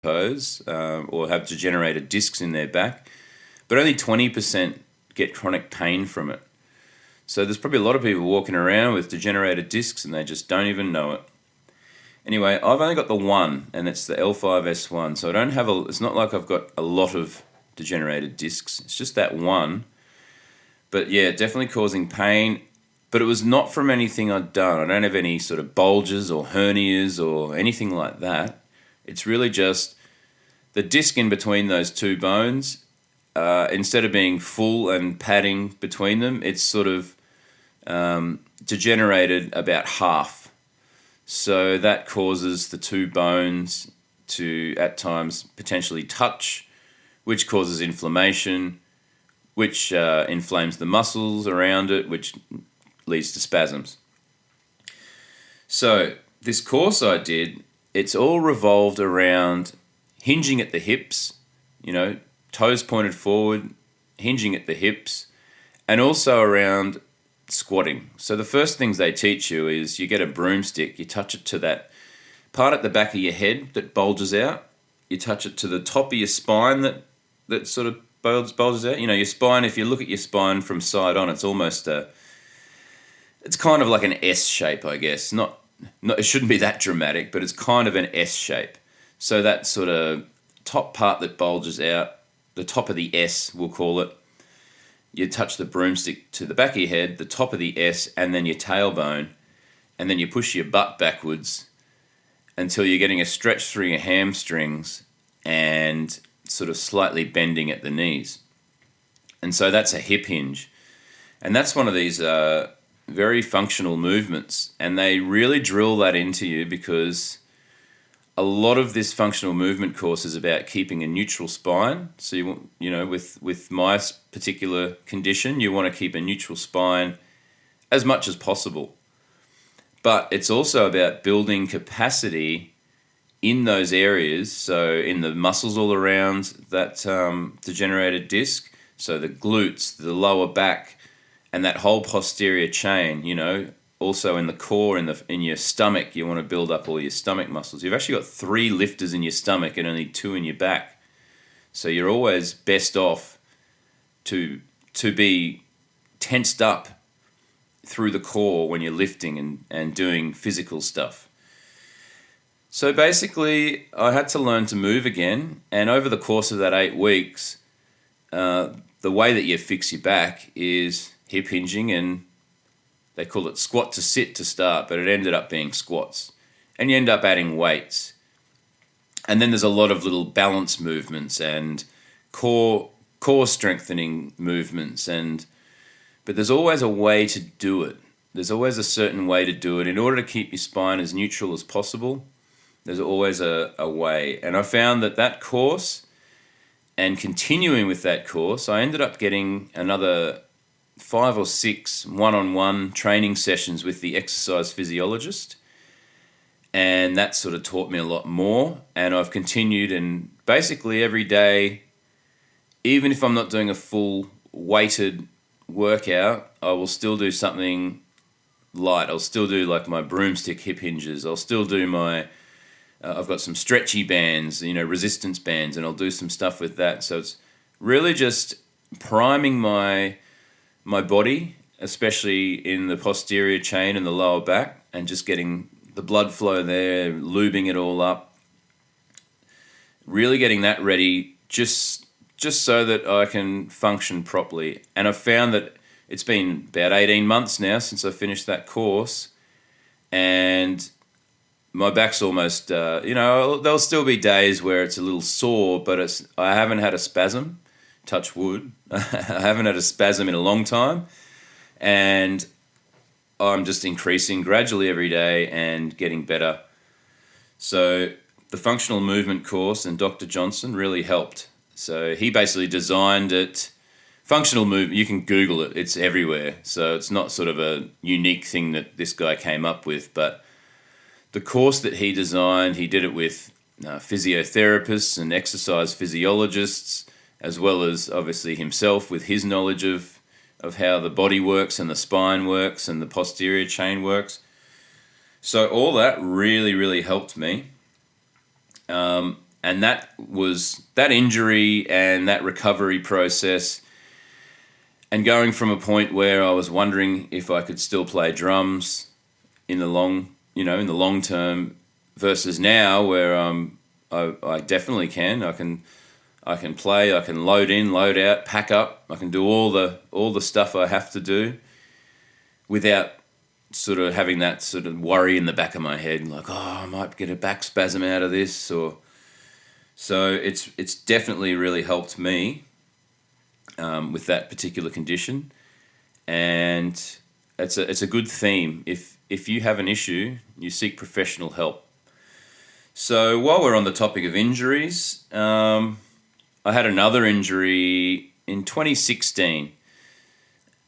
pose or have degenerated discs in their back, but only 20% get chronic pain from it. So there's probably a lot of people walking around with degenerated discs and they just don't even know it. Anyway, I've only got the one, and it's the L5S1. So I don't have it's not like I've got a lot of degenerated discs. It's just that one. But yeah, definitely causing pain. But it was not from anything I'd done. I don't have any sort of bulges or hernias or anything like that. It's really just the disc in between those two bones. Instead of being full and padding between them, it's sort of degenerated about half. So that causes the two bones to, at times, potentially touch, which causes inflammation, which inflames the muscles around it, which leads to spasms. So this course I did, it's all revolved around hinging at the hips, toes pointed forward, hinging at the hips, and also around squatting. So the first things they teach you is you get a broomstick, you touch it to that part at the back of your head that bulges out, you touch it to the top of your spine that sort of bulges out. Your spine, if you look at your spine from side on, it's almost it's kind of like an S shape, I guess. Not it shouldn't be that dramatic, but it's kind of an S shape. So that sort of top part that bulges out, the top of the S, we'll call it, you touch the broomstick to the back of your head, the top of the S, and then your tailbone, and then you push your butt backwards until you're getting a stretch through your hamstrings and sort of slightly bending at the knees. And so that's a hip hinge. And that's one of these very functional movements, and they really drill that into you because a lot of this functional movement course is about keeping a neutral spine. So with my particular condition, you want to keep a neutral spine as much as possible. But it's also about building capacity in those areas. So in the muscles all around that degenerated disc, so the glutes, the lower back, and that whole posterior chain, also in the core, in your stomach, you want to build up all your stomach muscles. You've actually got 3 lifters in your stomach and only 2 in your back. So you're always best off to be tensed up through the core when you're lifting and doing physical stuff. So basically, I had to learn to move again. And over the course of that 8 weeks, the way that you fix your back is hip hinging, and they call it squat to sit to start, but it ended up being squats. And you end up adding weights. And then there's a lot of little balance movements and core strengthening movements. But there's always a way to do it. There's always a certain way to do it. In order to keep your spine as neutral as possible, there's always a way. And I found that course, and continuing with that course, I ended up getting another 5 or 6 one-on-one training sessions with the exercise physiologist, and that sort of taught me a lot more. And I've continued, and basically every day, even if I'm not doing a full weighted workout, I will still do something light. I'll still do like my broomstick hip hinges. I'll still do my I've got some stretchy bands, resistance bands, and I'll do some stuff with that. So it's really just priming my body, especially in the posterior chain and the lower back, and just getting the blood flow there, lubing it all up, really getting that ready just so that I can function properly. And I've found that it's been about 18 months now since I finished that course, and my back's almost, there'll still be days where it's a little sore, but I haven't had a spasm. Touch wood. I haven't had a spasm in a long time, and I'm just increasing gradually every day and getting better. So the functional movement course and Dr. Johnson really helped. So he basically designed it. Functional movement, you can Google it. It's everywhere. So it's not sort of a unique thing that this guy came up with, but the course that he designed, he did it with physiotherapists and exercise physiologists, as well as obviously himself with his knowledge of how the body works and the spine works and the posterior chain works. So all that really, really helped me. And that injury and that recovery process, and going from a point where I was wondering if I could still play drums in the long term, versus now where I definitely can. I can play. I can load in, load out, pack up. I can do all the stuff I have to do without sort of having that sort of worry in the back of my head, like, I might get a back spasm out of this, so it's definitely really helped me with that particular condition, and it's a good theme. If you have an issue, you seek professional help. So while we're on the topic of injuries, I had another injury in 2016.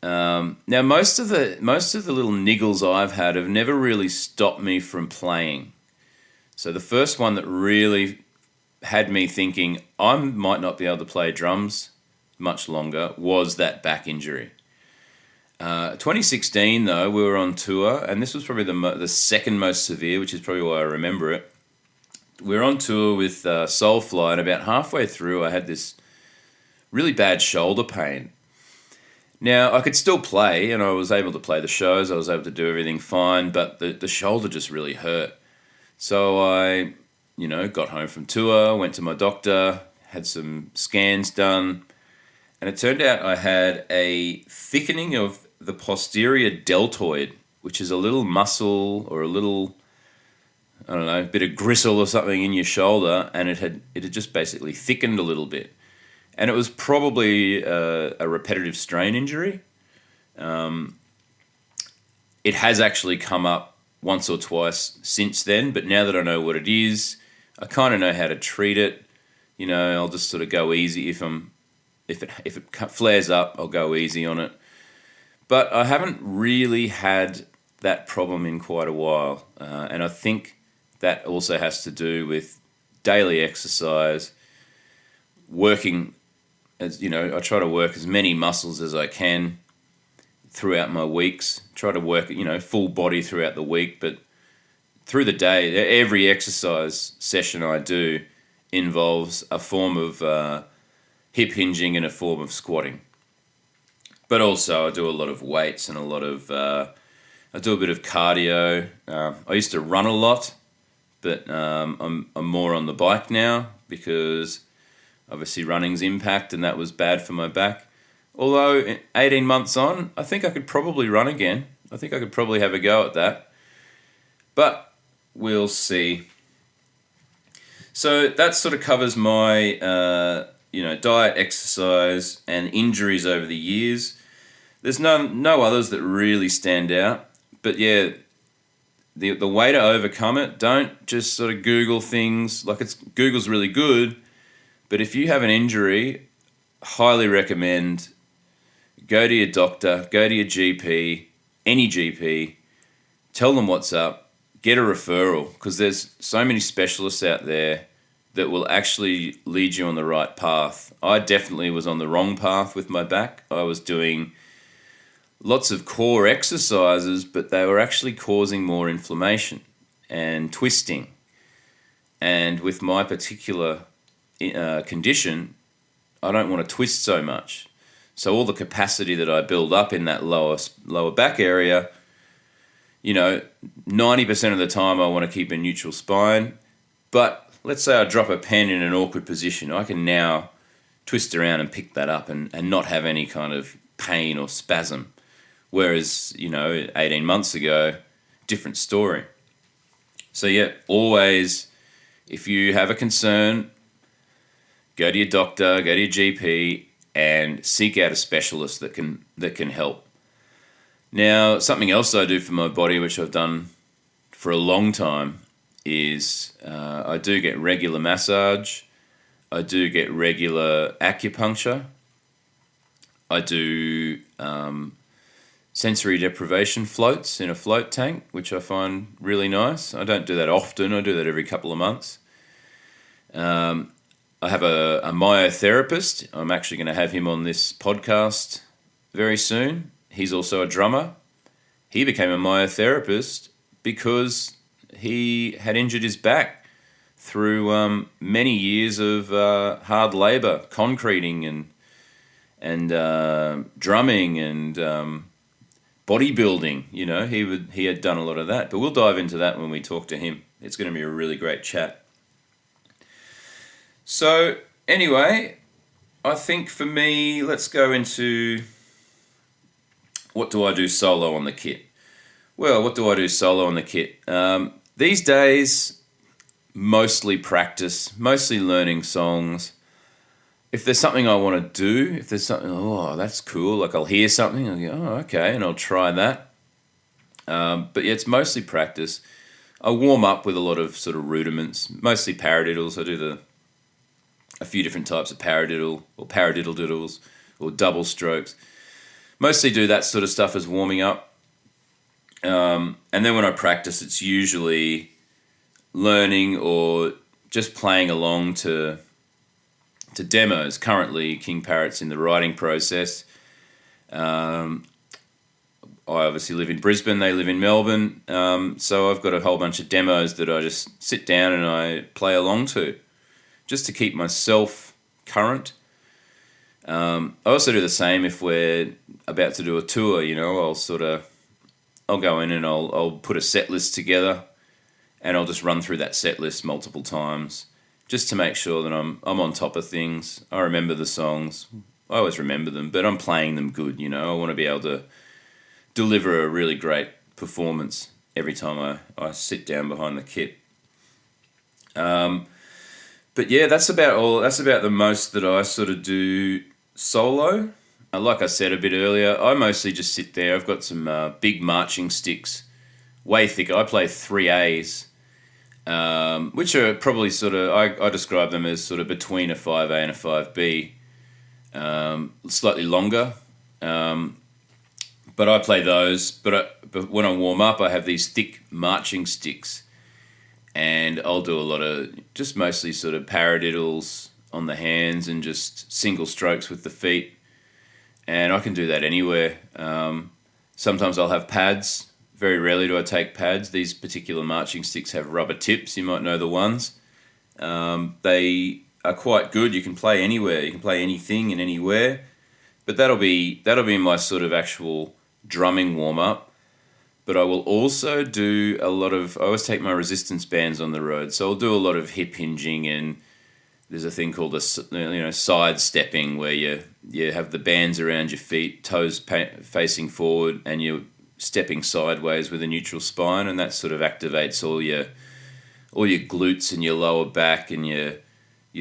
Now most of the little niggles I've had have never really stopped me from playing. So the first one that really had me thinking I might not be able to play drums much longer was that back injury. 2016 though, we were on tour, and this was probably the second most severe, which is probably why I remember it. We were on tour with Soulfly, and about halfway through I had this really bad shoulder pain. Now, I could still play, and I was able to play the shows, I was able to do everything fine, but the shoulder just really hurt. So I, got home from tour, went to my doctor, had some scans done, and it turned out I had a thickening of the posterior deltoid, which is a little muscle or a little, bit of gristle or something in your shoulder, and it had just basically thickened a little bit. And it was probably a repetitive strain injury. It has actually come up once or twice since then, but now that I know what it is, I kind of know how to treat it. I'll just sort of go easy if it flares up, I'll go easy on it. But I haven't really had that problem in quite a while, and I think that also has to do with daily exercise, working. I try to work as many muscles as I can throughout my weeks. Try to work, full body throughout the week, but through the day, every exercise session I do involves a form of hip hinging and a form of squatting. But also I do a lot of weights and I do a bit of cardio. I used to run a lot, but I'm more on the bike now because obviously running's impact, and that was bad for my back. Although 18 months on, I think I could probably run again. I think I could probably have a go at that. But we'll see. So that sort of covers my diet, exercise, and injuries over the years. There's no others that really stand out. But yeah, the way to overcome it, don't just sort of Google things. Google's really good. But if you have an injury, highly recommend go to your doctor, go to your GP, any GP, tell them what's up, get a referral, because there's so many specialists out there that will actually lead you on the right path. I definitely was on the wrong path with my back. I was doing lots of core exercises, but they were actually causing more inflammation and twisting. And with my particular condition, I don't want to twist so much. So all the capacity that I build up in that lower back area, 90% of the time I want to keep a neutral spine. But let's say I drop a pen in an awkward position, I can now twist around and pick that up and not have any kind of pain or spasm. Whereas, 18 months ago, different story. So yeah, always, if you have a concern, go to your doctor, go to your GP, and seek out a specialist that can help. Now, something else I do for my body, which I've done for a long time, is I do get regular massage. I do get regular acupuncture. I do sensory deprivation floats in a float tank, which I find really nice. I don't do that often. I do that every couple of months. I have a myotherapist. I'm actually going to have him on this podcast very soon. He's also a drummer. He became a myotherapist because he had injured his back through many years of hard labour, concreting and drumming and bodybuilding. You know, he had done a lot of that. But we'll dive into that when we talk to him. It's going to be a really great chat. So anyway, I think for me, let's go into what do I do solo on the kit. Well, what do I do solo on the kit? These days, mostly practice, mostly learning songs. If there's something I want to do, if there's something, oh, that's cool, like I'll hear something, I'll go, oh, okay, and I'll try that. But yeah, it's mostly practice. I warm up with a lot of sort of rudiments, mostly paradiddles. I do a few different types of paradiddle or paradiddle diddles or double strokes. Mostly do that sort of stuff as warming up. And then when I practice, it's usually learning or just playing along to demos. Currently, King Parrot's in the writing process. I obviously live in Brisbane, they live in Melbourne, so I've got a whole bunch of demos that I just sit down and I play along to, just to keep myself current. I also do the same if we're about to do a tour, you know, I'll go in and I'll put a set list together and I'll just run through that set list multiple times just to make sure that I'm on top of things. I remember the songs. I always remember them, but I'm playing them good, you know. I want to be able to deliver a really great performance every time I sit down behind the kit. But yeah, that's about all. That's about the most that I sort of do solo. Like I said a bit earlier, I mostly just sit there. I've got some big marching sticks, way thicker. I play 3As, which are probably sort of, I describe them as sort of between a 5A and a 5B, slightly longer. But I play those. But when I warm up, I have these thick marching sticks. And I'll do a lot of just mostly sort of paradiddles on the hands and just single strokes with the feet. And I can do that anywhere. Sometimes I'll have pads. Very rarely do I take pads. These particular marching sticks have rubber tips. You might know the ones. They are quite good. You can play anywhere. You can play anything and anywhere. But that'll be my sort of actual drumming warm-up. But I will also do I always take my resistance bands on the road. So I'll do a lot of hip hinging, and there's a thing called side stepping, where you have the bands around your feet, toes facing forward, and you're stepping sideways with a neutral spine, and that sort of activates all your glutes and your lower back and your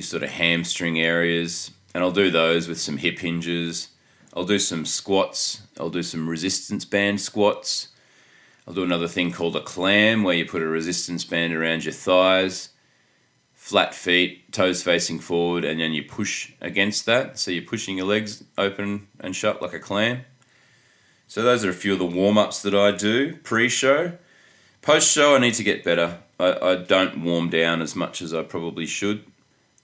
sort of hamstring areas. And I'll do those with some hip hinges. I'll do some squats. I'll do some resistance band squats. I'll do another thing called a clam, where you put a resistance band around your thighs, flat feet, toes facing forward, and then you push against that. So you're pushing your legs open and shut like a clam. So those are a few of the warm-ups that I do pre-show. Post-show, I need to get better. I don't warm down as much as I probably should.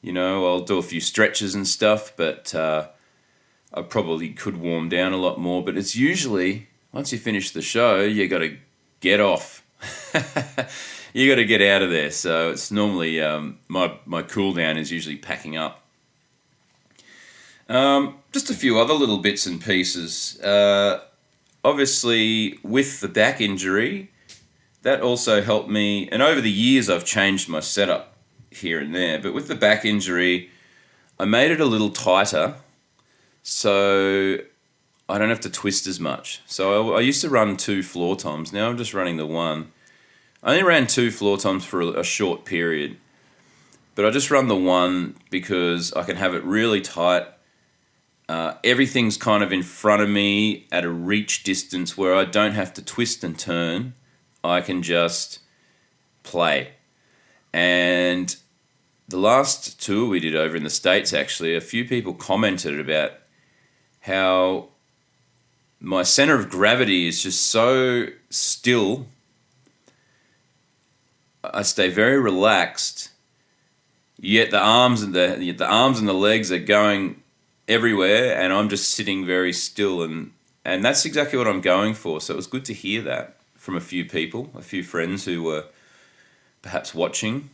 You know, I'll do a few stretches and stuff, but I probably could warm down a lot more. But it's usually, once you finish the show, you got to get off. You got to get out of there. So it's normally my cool down is usually packing up. Just a few other little bits and pieces. Obviously, with the back injury, that also helped me. And over the years, I've changed my setup here and there. But with the back injury, I made it a little tighter, so I don't have to twist as much. So I used to run 2 floor toms. Now I'm just running the 1. I only ran 2 floor toms for a short period. But I just run the 1 because I can have it really tight. Everything's kind of in front of me at a reach distance where I don't have to twist and turn. I can just play. And the last tour we did over in the States, actually, a few people commented about how my center of gravity is just so still. I stay very relaxed, yet the arms and the legs are going everywhere, and I'm just sitting very still, and that's exactly what I'm going for. So it was good to hear that from a few people, a few friends who were perhaps watching.